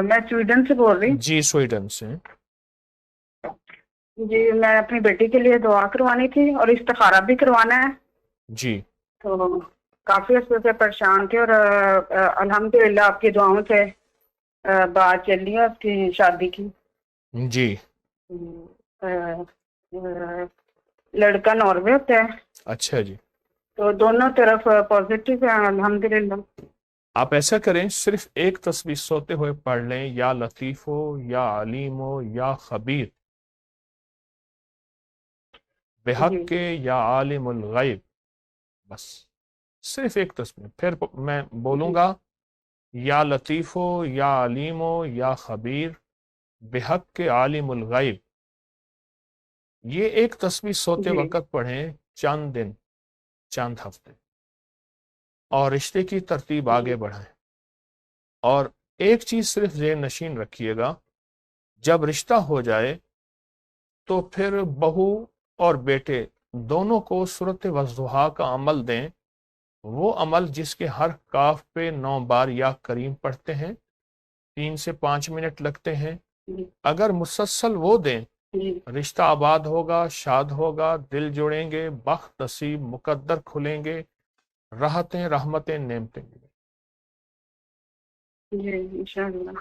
میں سویڈن سے بول رہی جی سویڈن سے۔ جی میں اپنی بیٹی کے لیے دعا کروانی تھی اور استخارہ بھی کروانا ہے۔ جی تو کافی عرصے سے پریشان تھے اور الحمدللہ آپ کی دعاؤں سے بات چل رہی ہے اس کی شادی کی۔ جی لڑکا ناروے ہوتا ہے، اچھا جی۔ تو دونوں طرف پازیٹیو ہے الحمدللہ۔ آپ ایسا کریں، صرف ایک تسبیح سوتے ہوئے پڑھ لیں، یا لطیف ہو یا علیم ہو یا خبیر بحق جی کے یا عالم الغیب، بس صرف ایک تسبیح۔ پھر میں بولوں جی گا یا لطیف ہو یا علیم ہو یا خبیر بحق کے عالم الغیب، یہ ایک تسبیح سوتے جی وقت پڑھیں چند دن، چند ہفتے، اور رشتے کی ترتیب جی آگے بڑھائیں۔ اور ایک چیز صرف ذہن نشین رکھیے گا، جب رشتہ ہو جائے تو پھر بہو اور بیٹے دونوں کو سورۃ والضحیٰ کا عمل دیں، وہ عمل جس کے ہر کاف پہ 9 بار یا کریم پڑھتے ہیں، 3 سے 5 منٹ لگتے ہیں، جی اگر مسلسل وہ دیں، جی رشتہ آباد ہوگا، شاد ہوگا، دل جڑیں گے، بخت نصیب مقدر کھلیں گے، راحتیں رحمتیں نعمتیں ملیں۔ جی انشاءاللہ۔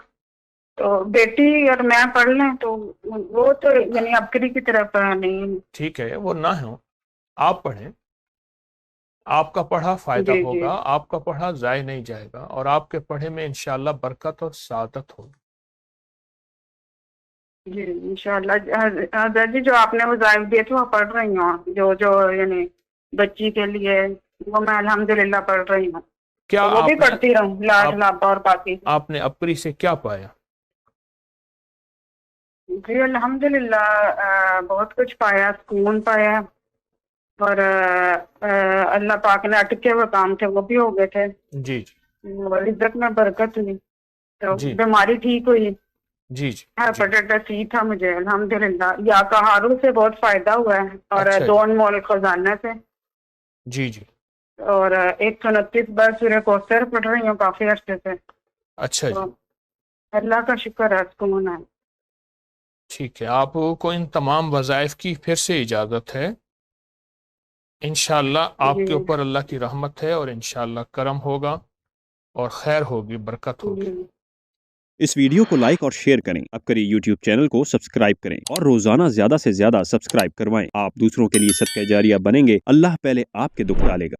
تو بیٹی اور میں پڑھ لیں تو وہ تو یعنی ابکری کی طرف نہیں۔ ٹھیک ہے، وہ نہ ہو، آپ پڑھیں، آپ کا پڑھا فائدہ جی جی ہوگا، آپ کا پڑھا ضائع نہیں جائے گا، اور آپ کے پڑھے میں انشاءاللہ برکت اور سعادت ہوگی۔ جی انشاءاللہ۔ حضرت جی جو آپ نے وظائف دیے تھے وہ پڑھ رہی ہوں، جو یعنی بچی کے لیے، وہ میں الحمدللہ پڑھ رہی ہوں، کیا تو وہ بھی آپ نے پڑھتی رہوں، لاڈ لابا اور باقی۔ آپ نے اپری سے کیا پایا؟ جی الحمدللہ بہت کچھ پایا، سکون پایا، اور اللہ پاک نے اٹکے ہوئے کام تھے وہ بھی ہو گئے تھے، جی رزق میں برکت ہوئی، تو جی بیماری ٹھیک ہوئی، جی جی جی۔ ہیپیٹائٹس سی تھا مجھے الحمدللہ، یا کہارو سے بہت فائدہ ہوا ہے، اور اچھا جی۔ 2 انمول خزانہ سے، جی جی۔ اور 129 بار سورہ کوثر پڑھ رہی ہوں کافی عرصے سے، اچھا تو جی۔ اللہ کا شکر ہے، سکون ہے۔ ٹھیک ہے، آپ کو ان تمام وظائف کی پھر سے اجازت ہے، انشاءاللہ آپ جی کے اوپر اللہ کی رحمت ہے، اور انشاءاللہ کرم ہوگا اور خیر ہوگی، برکت ہوگی۔ جی اس ویڈیو کو لائک اور شیئر کریں، اب کریں یوٹیوب چینل کو سبسکرائب کریں، اور روزانہ زیادہ سے زیادہ سبسکرائب کروائیں۔ آپ دوسروں کے لیے صدقہ جاریہ بنیں گے، اللہ پہلے آپ کے دکھ ڈالے گا۔